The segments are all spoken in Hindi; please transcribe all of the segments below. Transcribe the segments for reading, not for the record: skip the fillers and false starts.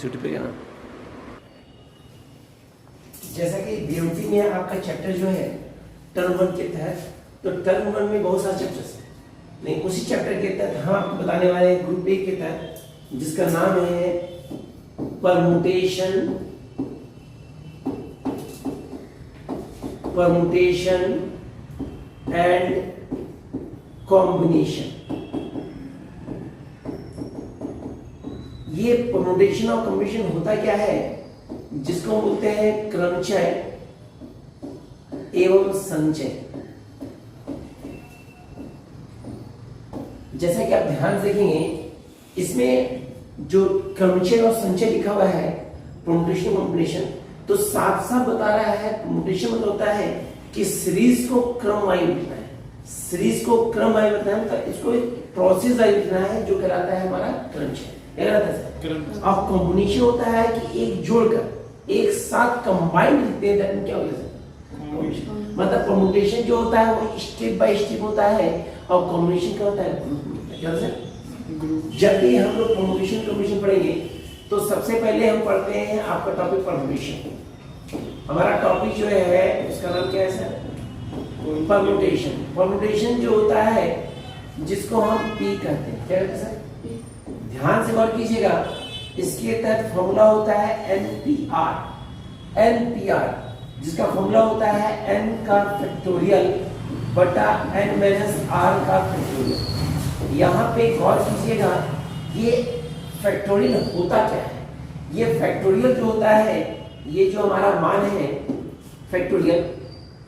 सीट पे ना। जैसा कि बीएमटी में आपका चैप्टर जो है टर्म 1 के तहत, तो टर्म 1 में बहुत सारे चैप्टर्स हैं, नहीं उसी चैप्टर के तहत हम आपको बताने वाले हैं ग्रुप ए के तहत, जिसका नाम है परमुटेशन एंड कॉम्बिनेशन। ये परमुटेशन और कॉम्बिनेशन होता क्या है, जिसको बोलते हैं क्रमचय एवं संचय। जैसा कि आप ध्यान से देखेंगे, इसमें जो क्रमचय और संचय लिखा हुआ है परमुटेशन कॉम्बिनेशन, तो साफ साफ बता रहा है परमुटेशन मतलब होता है कि सीरीज को क्रमवाई लिखना है, सीरीज को क्रमवाई लिखना है, तो इसको एक प्रोसेस वाइज लिखना है, जो कहलाता है हमारा क्रमचय। और कॉम्बिनेशन होता है कि एक जोड़कर एक साथ कंबाइंड लिखते हैं, दैट क्या हो गया, मतलब परमुटेशन जो होता है वो स्टेप बाय स्टेप होता है, और कॉम्बिनेशन क्या होता है ग्रुप। जब भी हम लोग परमुटेशन कॉम्बिनेशन पढ़ेंगे तो सबसे पहले हम पढ़ते हैं आपका टॉपिक परमुटेशन। हमारा टॉपिक जो है उसका नाम क्या है सर, परमुटेशन। परमुटेशन जो होता है जिसको हम पी कहते हैं, क्या कहते हैं सर, ध्यान से गौर कीजिएगा, इसके तहत फॉर्मूला होता है एनपीआर। एनपीआर जिसका फॉर्मूला होता है n का फैक्टोरियल बटा n माइनस r का फैक्टोरियल। यहाँ पे गौर कीजिएगा, ये फैक्टोरियल होता क्या है, ये फैक्टोरियल जो होता है, ये जो हमारा मान है फैक्टोरियल,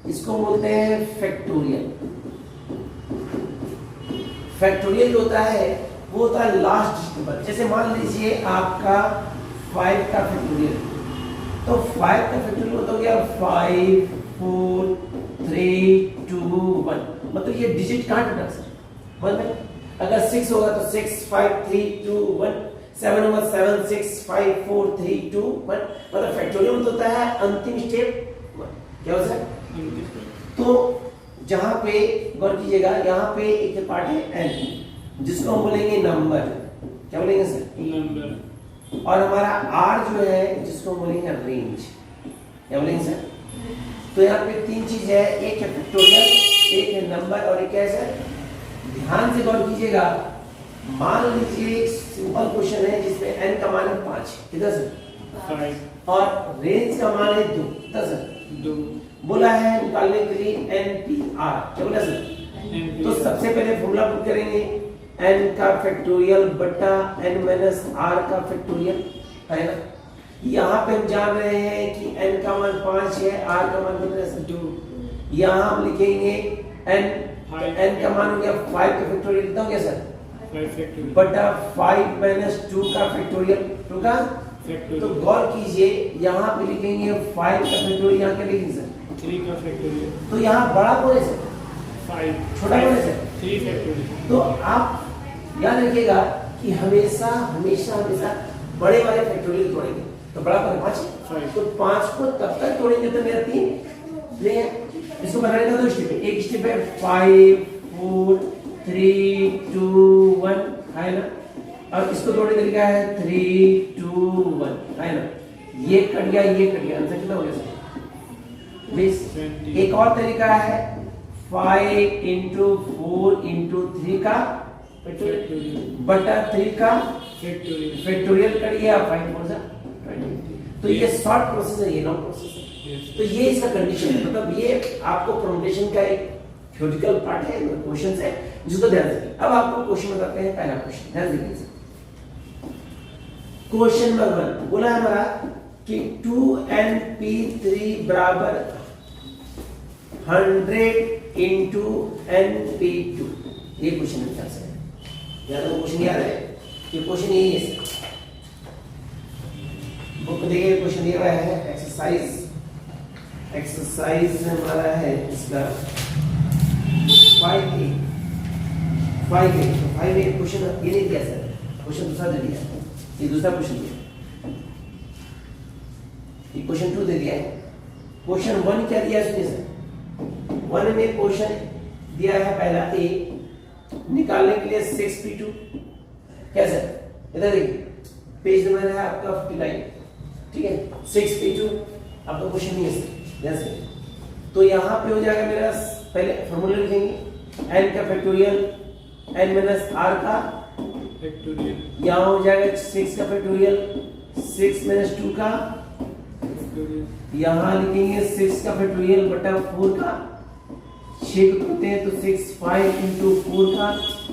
इसको बोलते हैं फैक्टोरियल। फैक्टोरियल जो होता है वो होता है लास्ट नंबर। जैसे मान लीजिए आपका 5 का फैक्टोरियल, तो 5 का फैक्टोरियल होता हो गया 5 4 3 2 1, मतलब ये डिजिट कहाँ टूटा सर, मतलब अगर 6 होगा तो 6 5 3 2 1, 7 होगा 7 6 5 4 3 2 1, मतलब फैक्टोरियल होता है अंतिम स्टेप 1। क्या हो सर, तो जहां पे गौर कीजिएगा, यहाँ पे एक पार्ट है n, जिसको हम बोलेंगे नंबर, क्या बोलेंगे सर, नंबर। और हमारा r जो है जिसको हम बोलेंगे रेंज, क्या बोलेंगे सर। तो यहाँ पे 3 चीज है, एक है फैक्टोरियल, एक है नंबर, और एक है सर, ध्यान से गौर कीजिएगा, मान लीजिए एक सिंपल क्वेश्चन है जिसमें n का मान है 5, कितना सर 5, और रेंज का मान है 2, कितना सर 2, बोला है निकालने के लिए एनपीआर, क्या बोला सर, तो सबसे पहले फॉर्मूला पुट करेंगे n का फैक्टोरियल बटा n माइनस r का फैक्टोरियल, है ना। यहाँ पे हम जान रहे हैं कि n का मान 5 है, r का मान कितना है 2, यहाँ हम लिखेंगे n का मान हो गया 5 का फैक्टोरियल कितना हो गया सर 5 फैक्टोरियल बटा 5 माइनस 2 का फैक्टोरियल, 2 का फैक्टोरियल। तो गौर कीजिए, यहाँ पे लिखेंगे 5 का फैक्टोरियल, यहाँ क्या लिखेंगे सर 3 का फैक्टोरियल, तो यहाँ बड़ा कौन है सर 5, छोटा कौन है सर 3 फैक्टोरियल। तो आप याद रखिएगा कि हमेशा हमेशा हमेशा बड़े वाले फैक्टोरियल तोड़ेंगे, तो बड़ा कौन है 5, तो 5 को तब तक तोड़ेंगे तो मेरा 3 इसको बनाने का 2 स्टेप है, एक स्टेप है 5 4 3 2 1, है ना, और इसको तोड़ने का तरीका है 3 2 1, है ना, ये कट गया, ये कट गया, आंसर कितना हो गया सर 20। एक और तरीका है 5 into 4 into 3 का बटा 3 का फैक्टोरियल कट गया 5 4 जा 20। तो ये शॉर्ट प्रोसेस है, ये लॉन्ग प्रोसेस है। तो ये इसका कंडीशन है, मतलब ये आपको परमुटेशन का एक थ्योरेटिकल पार्ट है, क्वेश्चंस है जिसको ध्यान रखिए। अब आपको क्वेश्चन बताते हैं, पहला क्वेश्चन ध्यान दीजिए। क्वेश्चन नंबर 1 बोला है हमारा कि 2np3 बराबर 100 into np2, ये क्वेश्चन है। ध्यान से याद है, क्वेश्चन याद है, ये क्वेश्चन यही है, बुक देखिए क्वेश्चन दिया हुआ है, एक्सरसाइज हमारा है इसका 5A। तो 5A क्वेश्चन ये नहीं दिया सर, क्वेश्चन दूसरा दे दिया, ये दूसरा क्वेश्चन दिया, ये क्वेश्चन 2 दे दिया है। क्वेश्चन 1 क्या दिया है सर, 1 में क्वेश्चन दिया है पहला A, निकालने के लिए 6p2, क्या सर, इधर देखिए पेज नंबर है आपका 59, ठीक है 6P2 आपका क्वेश्चन नहीं है जैसे। तो यहाँ पे हो जाएगा मेरा, पहले फॉर्मूला लिखेंगे n का फैक्टोरियल n माइनस r का फैक्टोरियल, यहाँ हो जाएगा 6 का फैक्टोरियल 6 माइनस 2 का, यहाँ लिखेंगे 6 का फैक्टोरियल बटा 4 का, 6 को करते हैं तो 6 5 into 4 का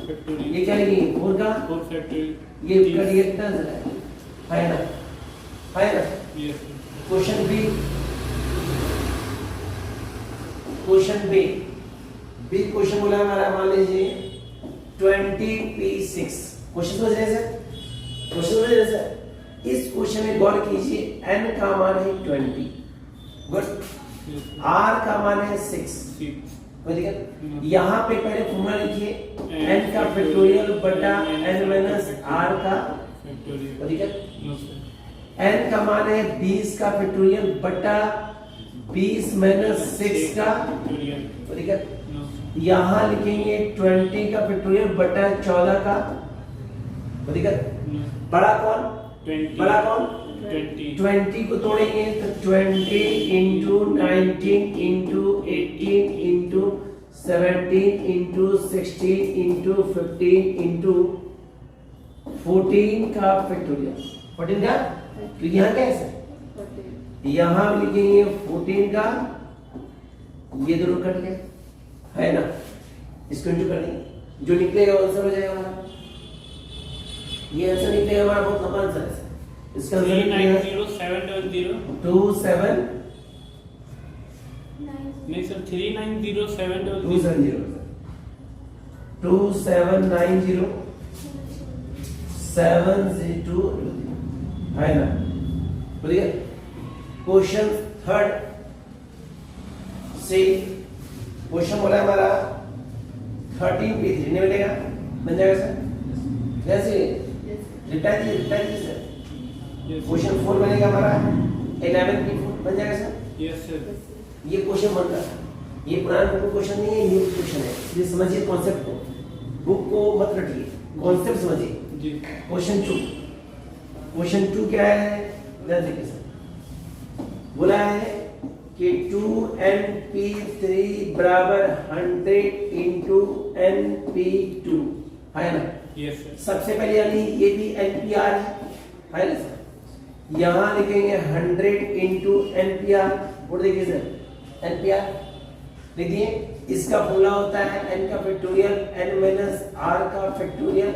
फैक्टोरियल, ये क्या लिखेंगे 4 का 4 फैक्टोरियल, ये कट ये कितना है ना, है ना। Yes question B, question B question बोला हमारा, मान लीजिए 20P6, क्वेश्चन समझ रहे हैं सर, क्वेश्चन समझ रहे हैं सर। इस क्वेश्चन में गौर कीजिए, n का मान है 20, गुड, r का मान है 6, कोई दिक्कत। यहाँ पे पहले फॉर्मूला लिखिए n का फैक्टोरियल बटा n माइनस r का फैक्टोरियल, कोई दिक्कत। नो सर, n का मान है 20 का फैक्टोरियल बटा 20 माइनस 6 का फैक्टोरियल, कोई दिक्कत। नो सर, यहाँ लिखेंगे 20 का फैक्टोरियल बटा 14 का कोई दिक्कत। नो, बड़ा कौन, 20, बड़ा कौन 20, 20 को तोड़ेंगे तो 20 into 19 into 18 into 17 into 16 into 15 into 14 का फैक्टोरियल, 14 का, तो यहाँ क्या है सर, यहाँ लिखेंगे 14 का, ये दोनों कट गए है ना, इसको इंटू कर देंगे, जो निकलेगा वो आंसर हो जाएगा हमारा, ये आंसर निकलेगा हमारा, बहुत लंबा आंसर है इसका। 390770, 27 नहीं सर 390770, 2790 702 है ना, बोलिए। क्वेश्चन थर्ड से क्वेश्चन बोला है हमारा 13P3 नहीं मिलेगा, बन जाएगा सर, जैसे रिप्लाई दीजिए सर। यस क्वेश्चन 4 बनेगा हमारा 11P4 बन जाएगा सर। यस सर, ये क्वेश्चन बन रहा है, ये पुराना बुक क्वेश्चन नहीं है, न्यू क्वेश्चन है, ये समझिए कॉन्सेप्ट को, बुक को मत रटिए, कॉन्सेप्ट समझिए। जी क्वेश्चन 2, क्वेश्चन 2 क्या है, ध्यान देखिए सर, बोला है कि 2NP3 बराबर 100 into NP2 है ना। यस सर, सबसे पहले यानी ये भी NPR है ना सर, यहाँ लिखेंगे 100 into NPR, और देखिए सर NPR लिख दिए, इसका फॉर्मूला होता है n का फैक्टोरियल n माइनस r का फैक्टोरियल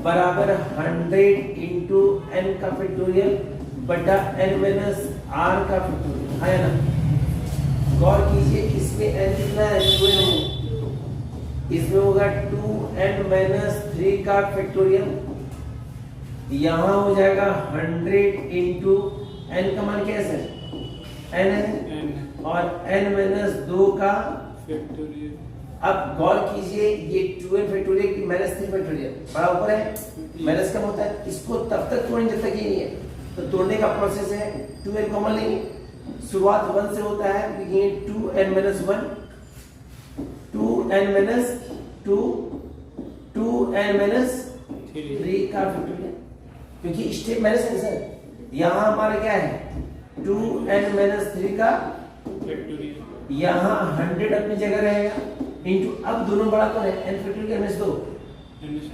बराबर 100 into n का फैक्टोरियल बटा n माइनस r का फैक्टोरियल है ना। गौर कीजिए इसमें n कितना है, 2n, इसमें होगा 2n माइनस 3 का फैक्टोरियल, यहाँ हो जाएगा 100 into n का मान क्या है सर, n है, एंड और n माइनस 2 का। फैक्टोरियल, अब गौर कीजिए ये 2n फैक्टोरियल की माइनस 3 फैक्टोरियल बड़ा ऊपर है, माइनस कम होता है, इसको तब तक तोड़ें जब तक ये नहीं है, तो तोड़ने का प्रोसेस है 2n कॉमन लेंगे, शुरुआत 1 से होता है, लिखेंगे 2n minus 1, 2n minus 2, 2n minus 3 का फैक्टोरियल, क्योंकि स्टेप माइनस है सर, यहाँ हमारा क्या है 2n माइनस 3 का, फैक्टोरियल, यहाँ 100 अपनी जगह रहेगा, इंटू अब दोनों बड़ा कौन है, n फैक्टोरियल माइनस 2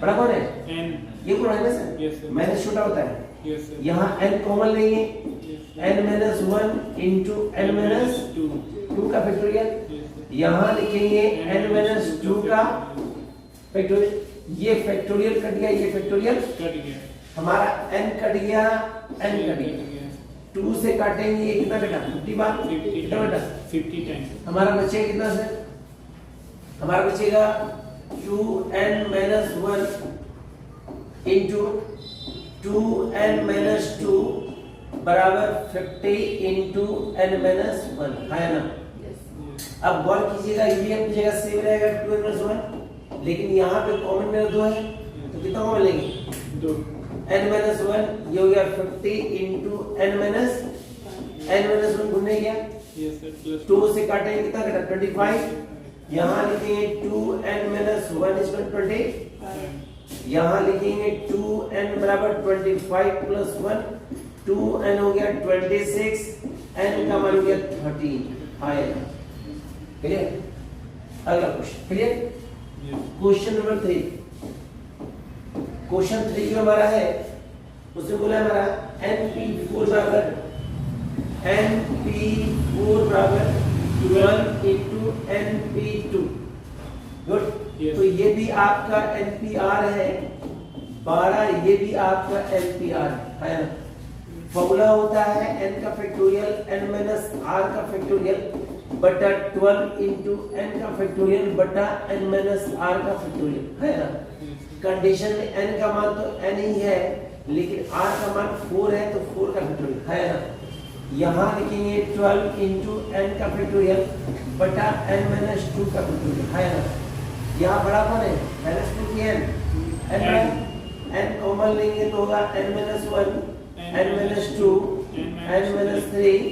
बड़ा कौन है, एंड ये बड़ा है ना Yes, सर, sir. माइनस छोटा होता है, यस सर, यहाँ n कॉमन लेंगे, yes n minus 1 into n minus 2 का फैक्टोरियल, यस यहाँ लिखेंगे n माइनस 2 का फैक्टोरियल, ये फैक्टोरियल कट गया, ये फैक्टोरियल कट गया, हमारा n कट गया, n कट गया, 2 से काटेंगे ये कितना बेटा 50 बार, 50 कितना बेटा, 50 टाइम्स, हमारा बचेगा कितना सर, हमारा बचेगा 2n minus 1 into 2n minus 2 बराबर 50 इंटू n माइनस 1 है ना। अब गौर कीजिएगा ये भी अपनी जगह सेम रहेगा 2n माइनस 1, लेकिन यहाँ पे कॉमन मेरा 2 है, तो कितना कॉमन लेंगे 2, n माइनस 1, ये हो गया 50 इंटू n माइनस 1 गुने गया, यस सर, प्लस 2 से काटेंगे कितना कटा 25, यहाँ लिखेंगे 2n माइनस 1 इज 20, यहाँ लिखेंगे 2n बराबर 25 प्लस 1, 2n हो गया 26, n का मान हो गया 13 आएगा। क्लियर? अगला question clear? Question number 3, question 3 जो हमारा है उसमें बोला है हमारा np4 बराबर 12 into np2। गुड। तो ये भी आपका npr है 12, ये भी आपका npr है ना। फॉर्मूला होता है n का फैक्टोरियल n माइनस r का फैक्टोरियल बटा 12 इंटू n का फैक्टोरियल बटा n माइनस r का फैक्टोरियल है ना। कंडीशन में n का मान तो n ही है, लेकिन r का मान 4 है तो 4 का फैक्टोरियल है ना। यहाँ लिखेंगे 12 इंटू n का फैक्टोरियल बटा n माइनस 2 का फैक्टोरियल है ना। यहाँ बड़ा कौन है? माइनस 2 की n कॉमन लेंगे तो होगा n minus 1, n minus 2, n minus 3,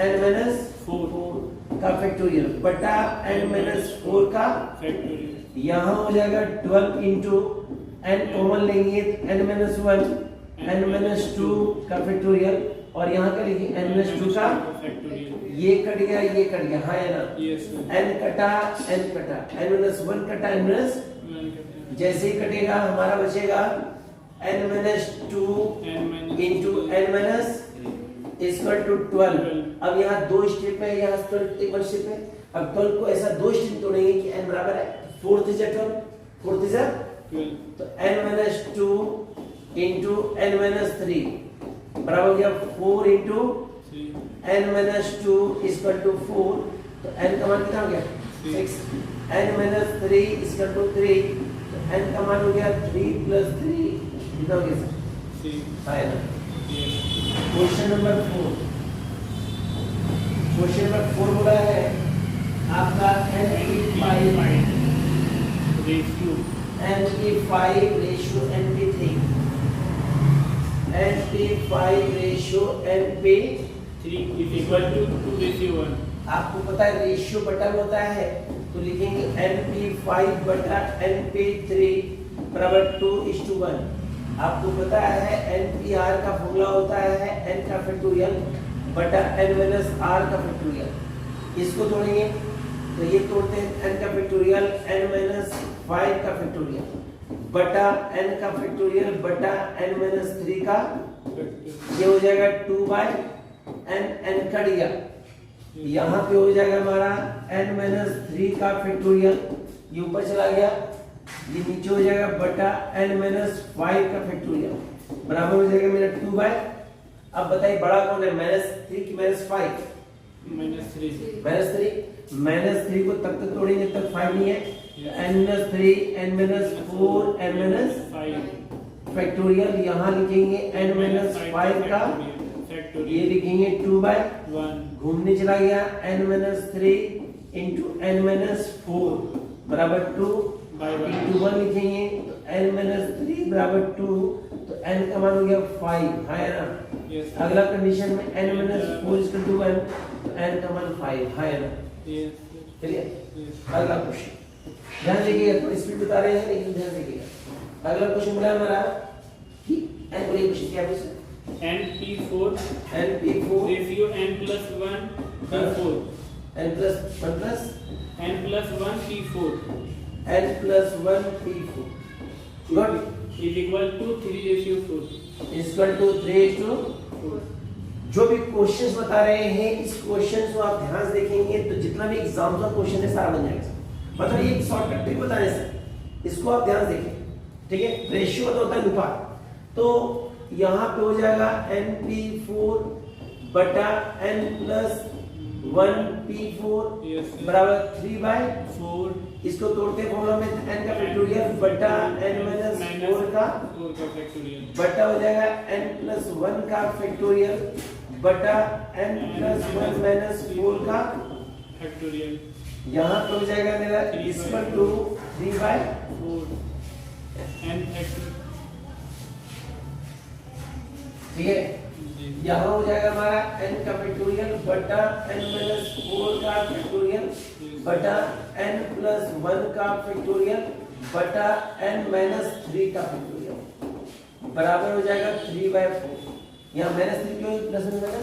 n minus 4 का फैक्टोरियल बटा n माइनस 4 का फैक्टोरियल। यहाँ हो जाएगा 12 इंटू n कॉमन लेंगे n माइनस 1, n माइनस 2 का फैक्टोरियल और यहाँ का लिखिए n माइनस 2 का फैक्टोरियल। ये कट गया, ये कट गया, हाँ है ना। n कटा, n कटा, n माइनस 1 कटा, n माइनस जैसे ही कटेगा हमारा बचेगा n minus 2 into n minus equal to 12। अब यहाँ दो स्टेप है, यहाँ 12 एक स्टेप है। अब 12 को ऐसा दो स्टेप तोड़ेंगे कि n बराबर है 4 is 12, 4 is 12, तो n minus 2 into n minus 3 बराबर हो गया 4 into n minus 2 equal to 4, तो n का मान कितना हो गया 6, n माइनस 3 इक्वल टू 3, तो n का मान हो गया 3 प्लस 3 कितना हो गया सर? है ना। क्वेश्चन नंबर 4, क्वेश्चन नंबर 4 बोला है आपका np5 ratio np3, np5 ratio np3 is equal to 2:1। आपको पता है रेशियो बटा होता है तो लिखेंगे np5 बटा np3 बराबर 2:1। आपको पता है npr का फॉर्मूला होता है n का फैक्टोरियल बटा n माइनस r का फैक्टोरियल। इसको तोड़ेंगे तो ये तोड़ते हैं n का फैक्टोरियल n माइनस 5 का फैक्टोरियल बटा n का फैक्टोरियल बटा n माइनस 3 का, ये हो जाएगा 2/n, n कट गया। यहाँ पे हो जाएगा हमारा n माइनस 3 का फैक्टोरियल, ये ऊपर चला गया, ये नीचे हो जाएगा बटा n माइनस 5 का फैक्टोरियल बराबर हो जाएगा मेरा 2/। अब बताइए बड़ा कौन है, माइनस 3 की माइनस 5? माइनस 3 को तब तक तोड़ेंगे जब तक 5 नहीं है। n minus 3, n minus 4, n minus 5 factorial. यहाँ लिखेंगे n माइनस 5 का, ये लिखेंगे 2/1, घूमने चला गया n minus 3 into n minus 4 बराबर 2 इंटू 1 लिखेंगे तो n माइनस 3 बराबर 2, तो n का मान हो गया 5 है ना। अगला कंडीशन में n माइनस 4 इक्वल टू 1, तो n का मान 5 है ना। चलिए अगला क्वेश्चन ध्यान देखिएगा, तो स्पीड बता रहे हैं लेकिन ध्यान देखिएगा। अगला क्वेश्चन बोला हमारा कि n बोलिए क्वेश्चन क्या है? np4 ratio n plus 1 p4, n plus 1 plus n plus 1 p4 n plus 1 p4 good is equal to 3:4 equal to 3:4। जो भी क्वेश्चंस बता रहे हैं इस क्वेश्चंस को आप ध्यान से देखेंगे तो जितना भी एग्जाम का क्वेश्चन है सारा बन जाएगा। मतलब ये शॉर्टकट ट्रिक बता रहे हैं, इसको आप ध्यान से देखें। ठीक है, रेशियो तो होता है अनुपात, तो यहाँ पे हो जाएगा np4 बटा n प्लस 1 p4 बराबर 3/4। इसको तोड़ते हैं फॉर्मूला में n का फैक्टोरियल बटा n माइनस 4 का फैक्टोरियल बटा हो जाएगा n प्लस 1 का फैक्टोरियल बटा n प्लस 1 माइनस 4 का फैक्टोरियल। यहाँ पे हो जाएगा मेरा इक्वल टू 3/4 n फैक्टोरियल। ठीक है, यहाँ हो जाएगा हमारा n का फैक्टोरियल बटा n माइनस 4 का फैक्टोरियल बटा n प्लस 1 का फैक्टोरियल बटा n माइनस 3 का फैक्टोरियल बराबर हो जाएगा 3/4। यहाँ माइनस 3 क्यों प्लस में जाएगा।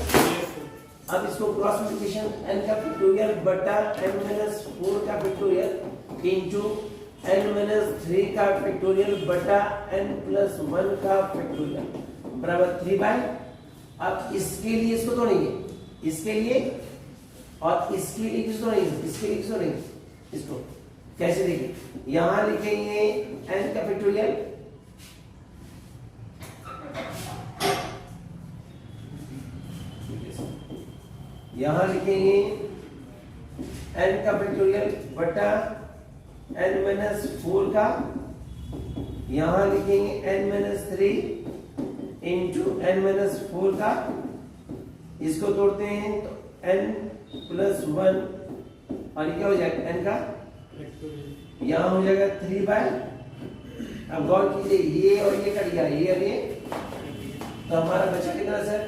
अब इसको क्रॉस मल्टीप्लिकेशन n का फैक्टोरियल बटा n माइनस 4 का फैक्टोरियल इनटू n माइनस 3 का फैक्टोरियल बटा n प्लस 1 का फैक्टोरियल बराबर 3/। अब इसके लिए इसको तोड़ेंगे, इसके लिए और इसके लिए किसको तोड़ेंगे, इसके लिए किसको तोड़ेंगे, इसको कैसे देखिए, यहां लिखेंगे n का फैक्टोरियल यहां लिखेंगे n का फैक्टोरियल बटा n माइनस 4 का, यहां लिखेंगे n minus 3 into n minus 4 का, इसको तोड़ते हैं तो n प्लस 1 और ये क्या हो जाएगा n का फैक्टोरियल यहाँ हो जाएगा 3/। अब गौर कीजिए ये और ये कट गया, ये और ये, तो हमारा बचा कितना सर,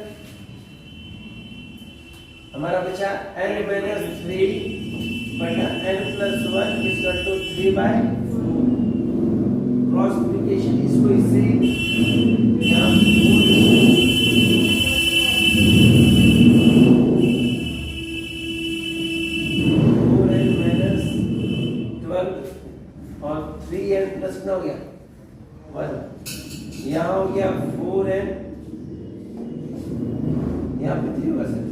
हमारा बचा n माइनस 3 बटा n plus 1 equal to 3/4। Cross multiplication इसको इससे यहाँ 4n माइनस 12 और 3n प्लस कितना हो गया 1, यहाँ हो गया 4n, यहाँ पे 3 होगा सर,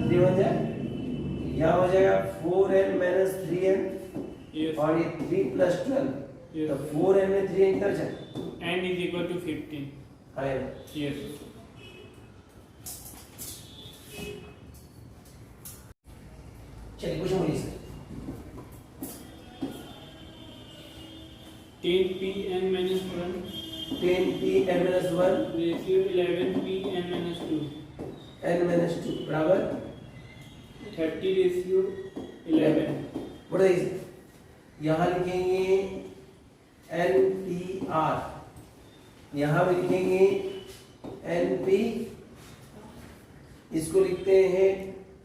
3 बन जाए, यहाँ हो जाएगा 4n माइनस 3n Yes. और ये 3 प्लस 12, Yes. तो 4n में 3n कितना बचा, n is equal to 15. हाँ ये Yes. चलिए कुछ बोलिए sir. 10p n minus 1 10p n minus 1 ratio 11p n minus 2 n minus 2 बराबर 30 ratio 11. what is it? यहाँ लिखेंगे NPR, यहाँ भी लिखेंगे NP, इसको लिखते हैं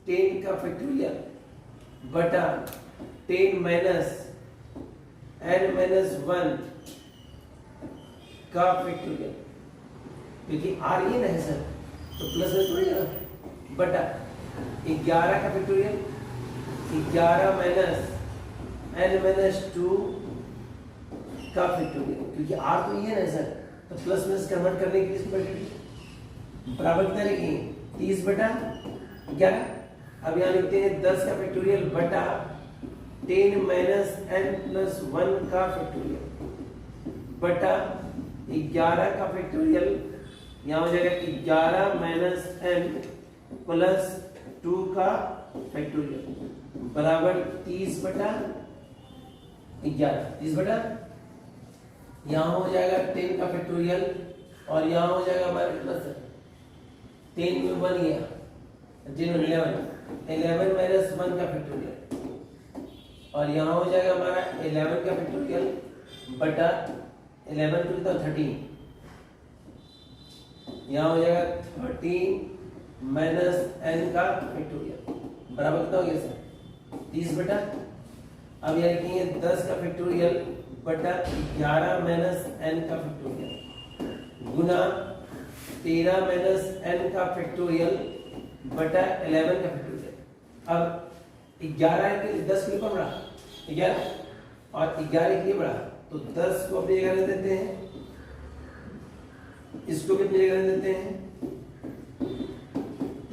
10 का फैक्टोरियल बटा 10 माइनस n माइनस 1 का फैक्टोरियल, क्योंकि r ये ना है सर तो प्लस में थोड़ी ना, बटा 11 का फैक्टोरियल 11 माइनस n माइनस 2 का फैक्टोरियल, क्योंकि r तो ये ना सर तो प्लस में कन्वर्ट करने के लिए इसको बराबर कितना लिखेंगे 30 बटा 11। अब यहाँ लिखते हैं 10 का फैक्टोरियल बटा 10 माइनस n प्लस 1 का फैक्टोरियल बटा 11 का फैक्टोरियल, यहाँ हो जाएगा 11 माइनस n प्लस 2 का फैक्टोरियल बराबर 30 बटा 11, 30 बटा, यहाँ हो जाएगा 10 का फैक्टोरियल और यहाँ हो जाएगा हमारा कितना सर 10 में 1 गया 11 माइनस 1 का फैक्टोरियल और यहाँ हो जाएगा हमारा 11 का फैक्टोरियल बटा 11 टू तो 13, यहाँ हो जाएगा 13 माइनस n का फैक्टोरियल बराबर कितना हो गया सर 30 बटा। अब यहाँ लिखेंगे 10 का फैक्टोरियल बटा 11 माइनस n का फैक्टोरियल गुना 13 माइनस n का फैक्टोरियल बटा 11 का फैक्टोरियल। अब 11 के लिए 10 के लिए कौन बढ़ा 11 और 11 के लिए बढ़ा, तो 10 को अपनी जगह रख देते हैं, इसको भी अपनी जगह रख देते हैं,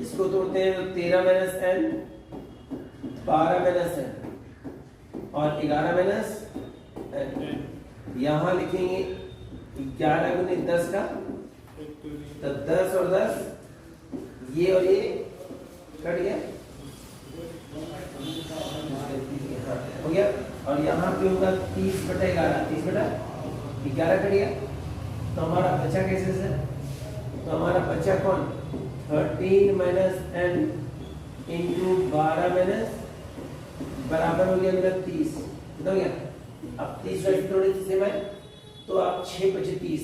इसको तोड़ते हैं तो 13 माइनस n 12 माइनस n और 11 माइनस n, यहाँ लिखेंगे 11 गुने 10 का, तो 10 और 10 ये और ये कट गया हो गया, और यहाँ पे होगा 30 बटा 11, 30 बटा 11 कट गया, तो हमारा बचा कैसे सर, तो हमारा बचा कौन 13 माइनस n इंटू 12 माइनस बराबर हो गया मेरा 30, कितना हो गया, अब 30 का थोड़ी सेम है तो आप 6 बचे 30,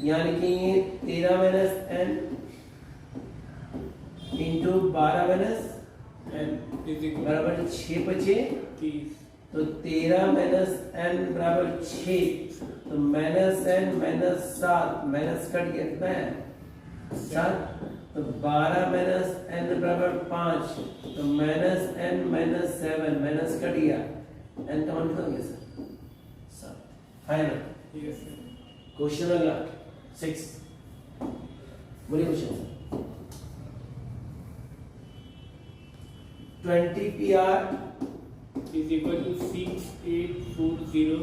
यहाँ लिखेंगे 13 minus n into 12 minus n बराबर 6 बचे 30, तो 13 माइनस n बराबर 6, तो minus n minus 7 minus cut गया कितना है 7, तो 12 माइनस n बराबर 5, तो minus n minus 7 minus cut गया n का मान कितना हो गया सर 7, है ना। Yes, sir. क्वेश्चन अगला 6, बोलिए question. 20 PR Is equal to 6840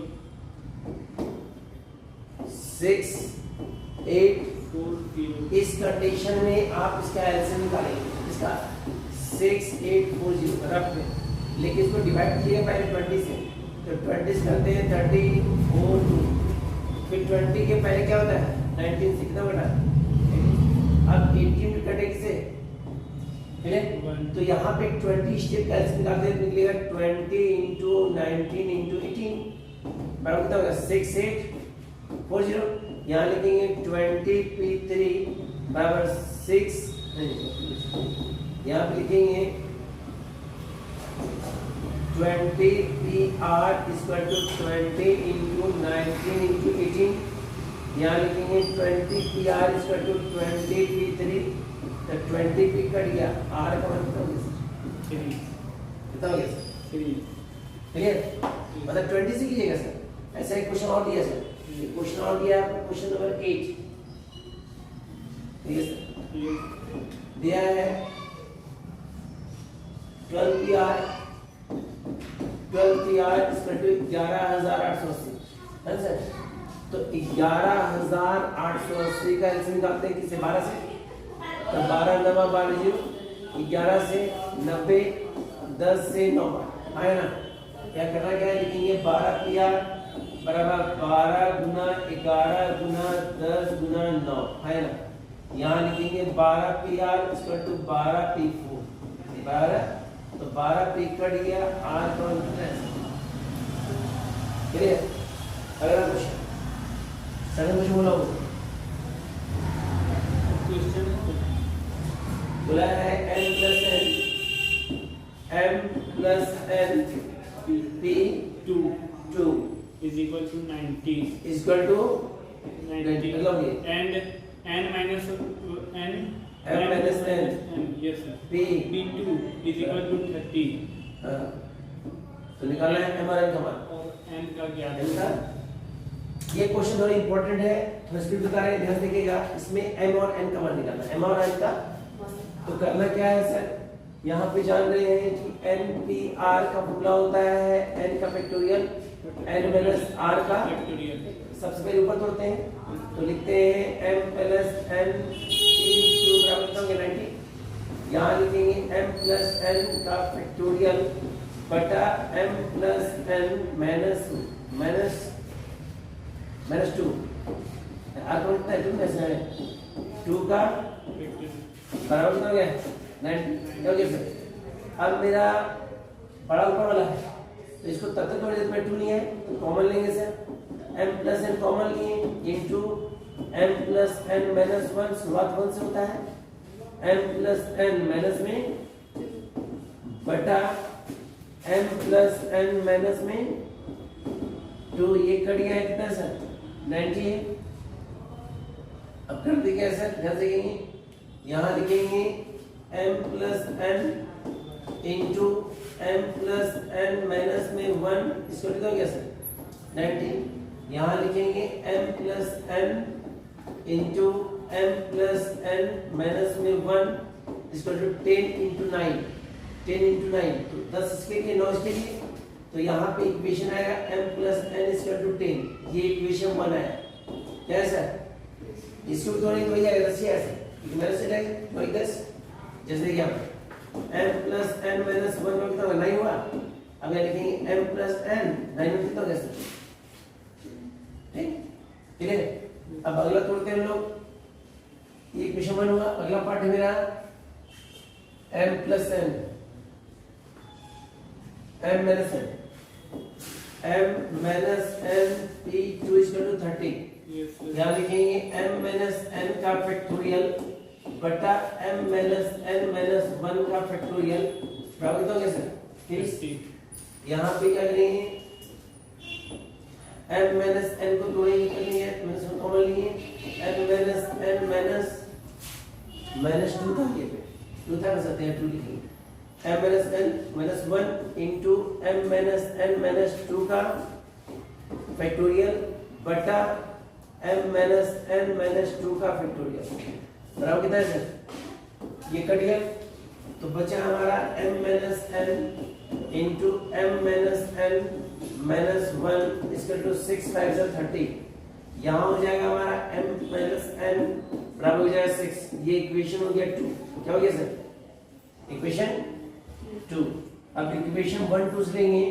6 8 40 इस कंडीशन में आप इसका एलसीएम निकालेंगे, इसका 6840 रफ में, लेकिन इसको डिवाइड कीजिएगा पहले 20 से, तो 20 करते हैं 34 फिर 20 के पहले क्या होता है 19 से कितना बटा, अब 18 भी कटे किसे, तो यहाँ पे 20 स्टेप का एलसीएम निकालते हैं, निकलेगा 20 into 19 into 18 बराबर कितना होगा 6840। यहाँ लिखेंगे 20p3 बराबर 6, यहाँ पे लिखेंगे 20pr equal to 20 into 19 into 18, यहाँ लिखेंगे 20pr इक्वल टू 20p3, तो 20p कट गया, r का मान कितना हो गया सर, कितना हो गया सर, 3 क्लियर, मतलब 20 से कीजिएगा सर। ऐसा एक क्वेश्चन और दिया सर, क्वेश्चन और दिया आपको, क्वेश्चन नंबर 8, ठीक है सर, दिया है 12pr इक्वल टू 11880, है ना सर, तो 11880 का एलसीएम निकालते हैं किससे 12 से, तो 12 9 12 11 से 90 10 से 9 है ना, क्या करना क्या है, लिखेंगे 12pr बराबर 12 गुना 11 गुना 10 गुना 9 है ना, यहाँ लिखेंगे 12pr इक्वल टू 12p4 12, तो 12p कट गया, r का मान कितना है, क्लियर। अगला क्वेश्चन, सेकंड क्वेश्चन बोला हो, क्वेश्चन बोला है m plus n p 2 is equal to 90 equal to 90 मतलब ये and n minus n m minus n yes sir p p2 is equal to 30 हाँ, तो निकालना है m और n का मान, और n का ज्ञात n का, ये क्वेश्चन थोड़ा इंपॉर्टेंट है, थोड़ा स्पीड बता रहे हैं, ध्यान देखिएगा, इसमें m और n का मान निकालना है, m और n का, तो करना क्या है सर, यहाँ पे जान रहे हैं कि NPR का फॉर्मूला होता है n का फैक्टोरियल n माइनस r का, फैक्टोरियल सबसे पहले ऊपर तोड़ते हैं, तो लिखते हैं m प्लस n p2 बराबर कितना होगा 90, यहाँ लिखेंगे m प्लस n का फैक्टोरियल बटा m plus n minus 2, r का कितना है 2 में से 2 का बराबर कितना हो गया 90, हो गया सर। अब मेरा बड़ा ऊपर वाला है, तो इसको तब तक थोड़ी देर में 2 लिए हैं, तो कॉमन लेंगे sir, m plus n common लिए into m plus n minus 1, शुरुआत 1 से होता है, m प्लस n माइनस में बटा m प्लस n माइनस में 2, ये कट गया है कितना सर 90 है। अब कर देंगे सर, ध्यान देंगे, यहाँ लिखेंगे m plus n into m plus n minus में 1, इसको लिखा गया सर 90, यहाँ लिखेंगे m plus n into m plus n minus में 1, इसको 10 इंटू 9, 10 इंटू 9, तो 10 इसके लिए 9 इसके लिए, तो यहाँ पे इक्वेशन आएगा m plus n equal to 10, ये इक्वेशन 1 आया, क्या है सर, इसको भी थोड़ी वही आएगा 10 ऐसे, मेरे से जाएगा वही 10, जैसे कि आप m प्लस n माइनस 1 में कितना होगा 9 हुआ, अब यहाँ लिखेंगे m प्लस n 9 में कितना होगा सर, ठीक है। अब अगला तोड़ते हैं हम लोग, ये इक्वेशन 1 हुआ, अगला पार्ट है मेरा m plus n m minus n m minus n p2 equal to 30, यहाँ लिखेंगे m माइनस n का फैक्टोरियल बटा m माइनस n माइनस 1 का फैक्टोरियल बराबर कितना हो गया सर 30, यहाँ पे क्या करेंगे, m माइनस n को तोड़ेंगे, करेंगे माइनस 1 कॉमन लिए, m माइनस n माइनस 2 था, ये पे 2 था, कर सकते हैं 2 लिखेंगे, m minus n minus 1 into m minus n minus 2 का फैक्टोरियल बटा m माइनस n माइनस 2 का फैक्टोरियल बराबर कितना है सर, ये कट गया तो बचा हमारा m minus n into m minus n minus 1 इसका टू 6 5 30, यहाँ हो जाएगा हमारा m माइनस n बराबर हो जाएगा 6, ये इक्वेशन हो गया 2, क्या हो गया सर, इक्वेशन 2। अब इक्वेशन 1 2 से लेंगे,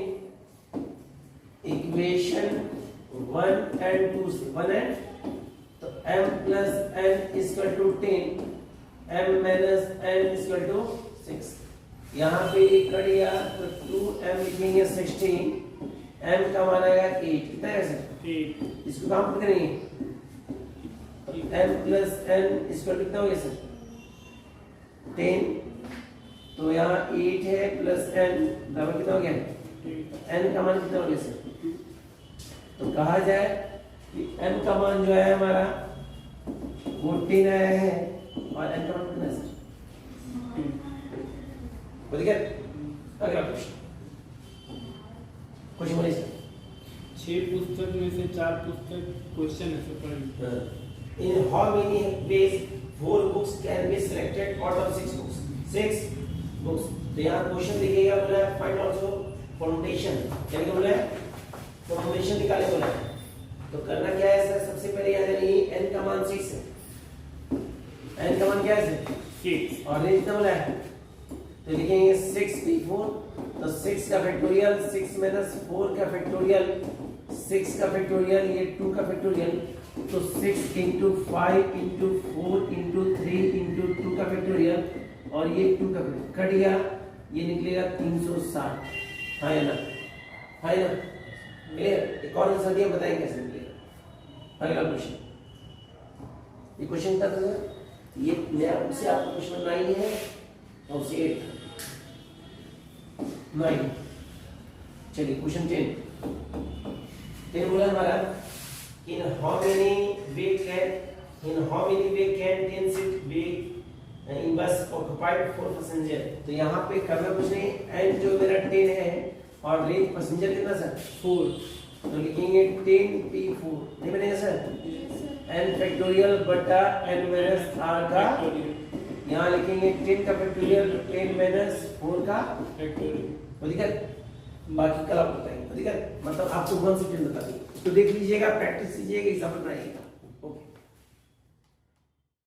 इक्वेशन 1 एंड 2 से 1 एंड तो m plus n equal to 10, m minus n equal to 6, यहाँ पे कट गया तो 2m लिखेंगे 16, m का मान आएगा 8, कितना है सर, 8, इसको काम पर करेंगे तो m plus n equal to कितना हो गया सर 10, तो यहाँ 8 है प्लस n बराबर कितना हो गया, n का मान कितना हो गया सर, तो कहा जाए कि m का मान जो है हमारा 14 आया है और n का मान कितना है सर, बोलिए क्या, अगला क्वेश्चन बोलिए सर। 6 पुस्तक में से 4 पुस्तक क्वेश्चन है सर पढ़िए। In how many ways 4 books can be selected out of 6 books? 6 books. तो यहाँ क्वेश्चन दिखेगा, बोला है फाइंड आल्सो फाउंडेशन, क्या बोला है, फाउंडेशन निकाले बोला है। तो करना क्या है सर, सबसे पहले याद रखिए n का मान 6 है, n का मान क्या है सर 6, और रेंज कितना बोला है, तो लिखेंगे 6p4, तो 6 का फैक्टोरियल 6 माइनस 4 का फैक्टोरियल 6 का फैक्टोरियल ये 2 का फैक्टोरियल, तो 6 इंटू 5 इंटू 4 इंटू 3 इंटू 2 का फैक्टोरियल और ये 2 का फैक्टोरियल कट गया, ये निकलेगा 360, हाँ या ना, हाँ या ना, क्लियर। एक और आंसर दिया, बताएं कैसे मिलेगा। अगला क्वेश्चन, ये क्वेश्चन का था ये नया से आपका क्वेश्चन 9 है और से 8 9, चलिए क्वेश्चन 10 बोला हमारा, in how many way can 10 seat be in bus occupied 4 passenger। तो यहाँ पे करना कुछ नहीं, n जो मेरा 10 है और रेंज पैसेंजर कितना सर 4, तो लिखेंगे 10p4, नहीं बनेगा सर, n फैक्टोरियल बटा n माइनस r का, यहाँ लिखेंगे 10 का फैक्टोरियल 10 माइनस 4 का फैक्टोरियल, ठीक है। बाकी कल आप बताएंगे, ठीक है, मतलब आपको 1 से 10 बता देंगे, तो देख लीजिएगा, प्रैक्टिस कीजिएगा, एग्जाम्पल बनाइएगा, ओके।